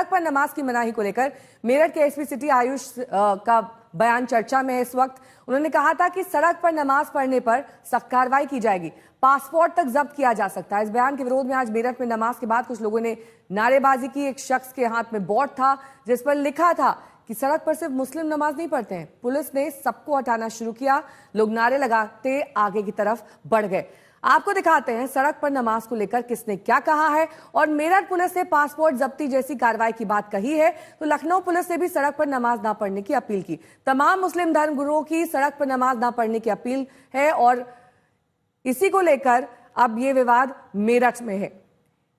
सड़क पर नमाज की मनाही को लेकर मेरठ के एसपी सिटी आयुष का बयान चर्चा में है इस वक्त। उन्होंने कहा था कि सड़क पर नमाज पढ़ने पर सख्त कार्रवाई की जाएगी, पासपोर्ट तक जब्त किया जा सकता है। इस बयान के विरोध में आज मेरठ में नमाज के बाद कुछ लोगों ने नारेबाजी की। एक शख्स के हाथ में बोर्ड था जिस पर लिखा था कि सड़क पर सिर्फ मुस्लिम नमाज नहीं पढ़ते हैं। पुलिस ने सबको हटाना शुरू किया, लोग नारे लगाते आगे की तरफ बढ़ गए। आपको दिखाते हैं सड़क पर नमाज को लेकर किसने क्या कहा है। और मेरठ पुलिस ने पासपोर्ट जब्ती जैसी कार्रवाई की बात कही है तो लखनऊ पुलिस ने भी सड़क पर नमाज ना पढ़ने की अपील की। तमाम मुस्लिम धर्मगुरुओं की सड़क पर नमाज ना पढ़ने की अपील है और इसी को लेकर अब ये विवाद मेरठ में है।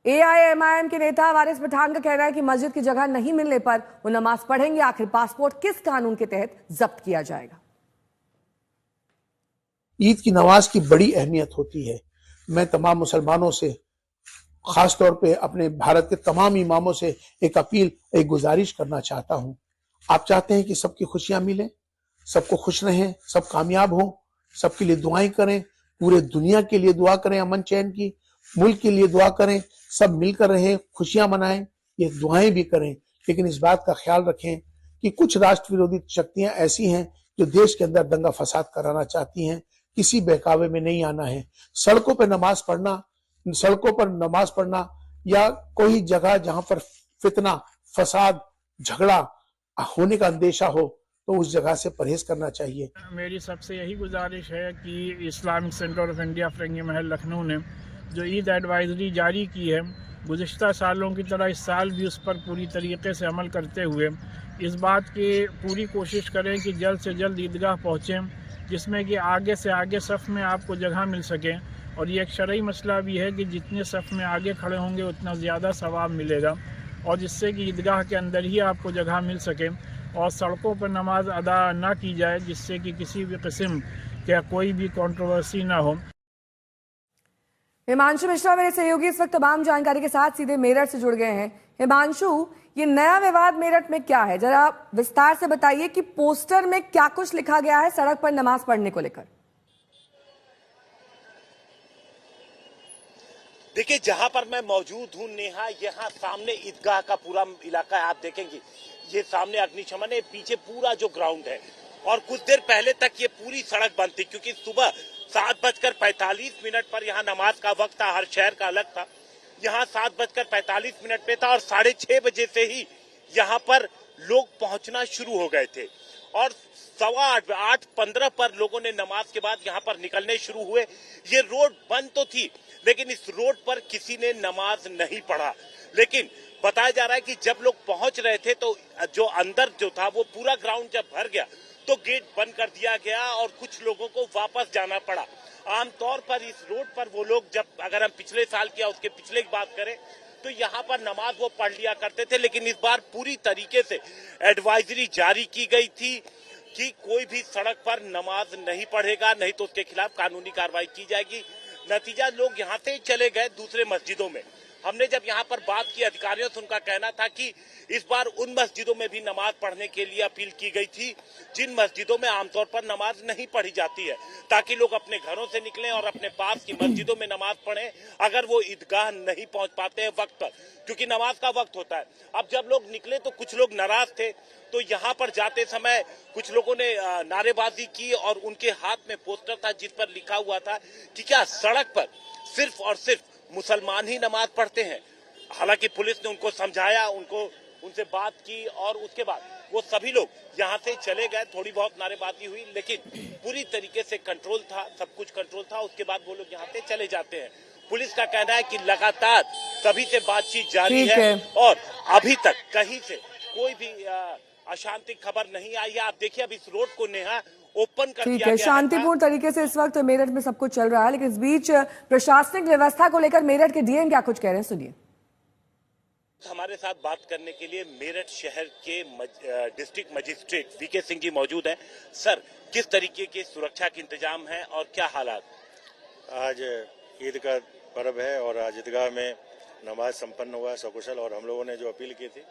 एआईएमआईएम के नेता वारिस पठान का कहना है कि मस्जिद की जगह नहीं मिलने पर वो नमाज पढ़ेंगे। आखिर पासपोर्ट किस कानून के तहत जब्त किया जाएगा? ईद की नमाज की बड़ी अहमियत होती है। मैं तमाम मुसलमानों से, खास तौर पे अपने भारत के तमाम इमामों से एक अपील, एक गुजारिश करना चाहता हूं। आप चाहते हैं कि सबकी खुशियां मिलें, सबको खुश रहें, सब कामयाब हों, सबके लिए दुआएं करें, पूरे दुनिया के लिए दुआ करें, अमन चैन की, मुल्क के लिए दुआ करें, सब मिलकर रहें, खुशियां मनाएं, ये दुआएं भी करें। लेकिन इस बात का ख्याल रखें कि कुछ राष्ट्र विरोधी शक्तियां ऐसी हैं जो देश के अंदर दंगा फसाद कराना चाहती हैं। किसी बहकावे में नहीं आना है। सड़कों पर नमाज पढ़ना या कोई जगह जहां पर फितना, फसाद, झगड़ा होने का अंदेशा हो तो उस जगह से परहेज करना चाहिए। मेरी सबसे यही गुजारिश है कि इस्लामिक सेंटर ऑफ इंडिया फिरंगी महल लखनऊ ने जो ईद एडवाइजरी जारी की है, गुज़िश्ता सालों की तरह इस साल भी उस पर पूरी तरीके से अमल करते हुए इस बात की पूरी कोशिश करें कि जल्द से जल्द ईदगाह पहुँचें, जिसमें कि आगे से आगे सफ़ में आपको जगह मिल सके। और ये एक शरई मसला भी है कि जितने सफ़ में आगे खड़े होंगे उतना ज़्यादा सवाब मिलेगा और जिससे कि ईदगाह के अंदर ही आपको जगह मिल सके और सड़कों पर नमाज अदा ना की जाए, जिससे कि किसी भी किस्म का कोई भी कंट्रोवर्सी ना हो। हिमांशु मिश्रा मेरे सहयोगी इस वक्त तमाम जानकारी के साथ सीधे मेरठ से जुड़ गए हैं। हिमांशु, ये नया विवाद मेरठ में क्या है, जरा विस्तार से बताइए कि पोस्टर में क्या कुछ लिखा गया है सड़क पर नमाज पढ़ने को लेकर। देखिए, जहां पर मैं मौजूद हूं नेहा, यहाँ सामने ईदगाह का पूरा इलाका है। आप देखेंगे ये सामने अग्निशमन है, पीछे पूरा जो ग्राउंड है और कुछ देर पहले तक ये पूरी सड़क बंद थी क्योंकि सुबह 7:45 पर यहाँ नमाज का वक्त था। हर शहर का अलग था। यहाँ 7:45 पे था और 6:30 बजे से ही यहाँ पर लोग पहुंचना शुरू हो गए थे और 8:15 पर लोगों ने नमाज के बाद यहाँ पर निकलने शुरू हुए। ये रोड बंद तो थी लेकिन इस रोड पर किसी ने नमाज नहीं पढ़ा। लेकिन बताया जा रहा है कि जब लोग पहुंच रहे थे तो जो अंदर जो था वो पूरा ग्राउंड जब भर गया तो गेट बंद कर दिया गया और कुछ लोगों को वापस जाना पड़ा। आमतौर पर इस रोड पर वो लोग, जब अगर हम पिछले साल की या उसके पिछले की बात करें तो यहाँ पर नमाज वो पढ़ लिया करते थे, लेकिन इस बार पूरी तरीके से एडवाइजरी जारी की गई थी कि कोई भी सड़क पर नमाज नहीं पढ़ेगा, नहीं तो उसके खिलाफ कानूनी कार्रवाई की जाएगी। नतीजा, लोग यहाँ से चले गए दूसरे मस्जिदों में। हमने जब यहाँ पर बात की अधिकारियों से, उनका कहना था कि इस बार उन मस्जिदों में भी नमाज पढ़ने के लिए अपील की गई थी जिन मस्जिदों में आमतौर पर नमाज नहीं पढ़ी जाती है, ताकि लोग अपने घरों से निकलें और अपने पास की मस्जिदों में नमाज पढ़ें अगर वो ईदगाह नहीं पहुंच पाते हैं वक्त पर, क्योंकि नमाज का वक्त होता है। अब जब लोग निकले तो कुछ लोग नाराज थे, तो यहाँ पर जाते समय कुछ लोगों ने नारेबाजी की और उनके हाथ में पोस्टर था जिस पर लिखा हुआ था कि क्या सड़क पर सिर्फ और सिर्फ मुसलमान ही नमाज पढ़ते हैं। हालांकि पुलिस ने उनको समझाया, उनसे बात की और उसके बाद वो सभी लोग यहाँ से चले गए। थोड़ी बहुत नारेबाजी हुई लेकिन पूरी तरीके से कंट्रोल था, सब कुछ कंट्रोल था। उसके बाद वो लोग यहाँ से चले जाते हैं। पुलिस का कहना है कि लगातार सभी से बातचीत जारी है और अभी तक कहीं से कोई भी अशांति खबर नहीं आई है। आप देखिए, अब इस रोड को नेहा ओपन कर दिया गया है। शांतिपूर्ण तरीके से इस वक्त मेरठ में सब कुछ चल रहा है, लेकिन इस बीच प्रशासनिक व्यवस्था को लेकर मेरठ के डीएम क्या कुछ कह रहे हैं, सुनिए। हमारे साथ बात करने के लिए मेरठ शहर के district magistrate VK Singh ji मौजूद हैं। सर, किस तरीके के सुरक्षा के इंतजाम है और क्या हालात? आज ईद का पर्व है और आज ईदगाह में नमाज संपन्न हुआ सकुशल और हम लोगों ने जो अपील की थी,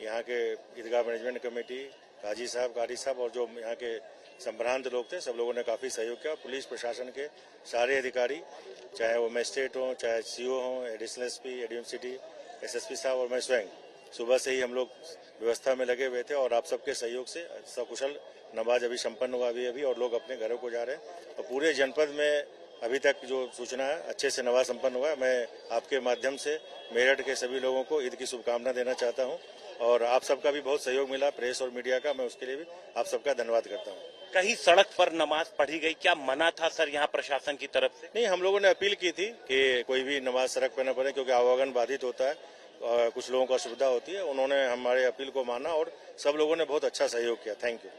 यहाँ के ईदगाह मैनेजमेंट कमेटी, काजी साहब, कारी साहब और जो यहाँ के संभ्रांत लोग थे, सब लोगों ने काफ़ी सहयोग किया। पुलिस प्रशासन के सारे अधिकारी, चाहे वो मजिस्ट्रेट हों, चाहे सीओ हों, additional SP, ADM city, SSP साहब और मैं स्वयं, सुबह से ही हम लोग व्यवस्था में लगे हुए थे और आप सबके सहयोग से सकुशल नमाज अभी संपन्न हुआ अभी और लोग अपने घरों को जा रहे हैं और पूरे जनपद में अभी तक जो सूचना है अच्छे से नमाज संपन्न हुआ है। मैं आपके माध्यम से मेरठ के सभी लोगों को ईद की शुभकामना देना चाहता हूं और आप सबका भी बहुत सहयोग मिला, प्रेस और मीडिया का, मैं उसके लिए भी आप सबका धन्यवाद करता हूं। कहीं सड़क पर नमाज पढ़ी गई, क्या मना था सर यहाँ प्रशासन की तरफ से? नहीं, हम लोगों ने अपील की थी कि कोई भी नमाज सड़क पर न पढ़े क्योंकि आवागमन बाधित होता है, कुछ लोगों को असुविधा होती है। उन्होंने हमारे अपील को माना और सब लोगों ने बहुत अच्छा सहयोग किया। Thank you.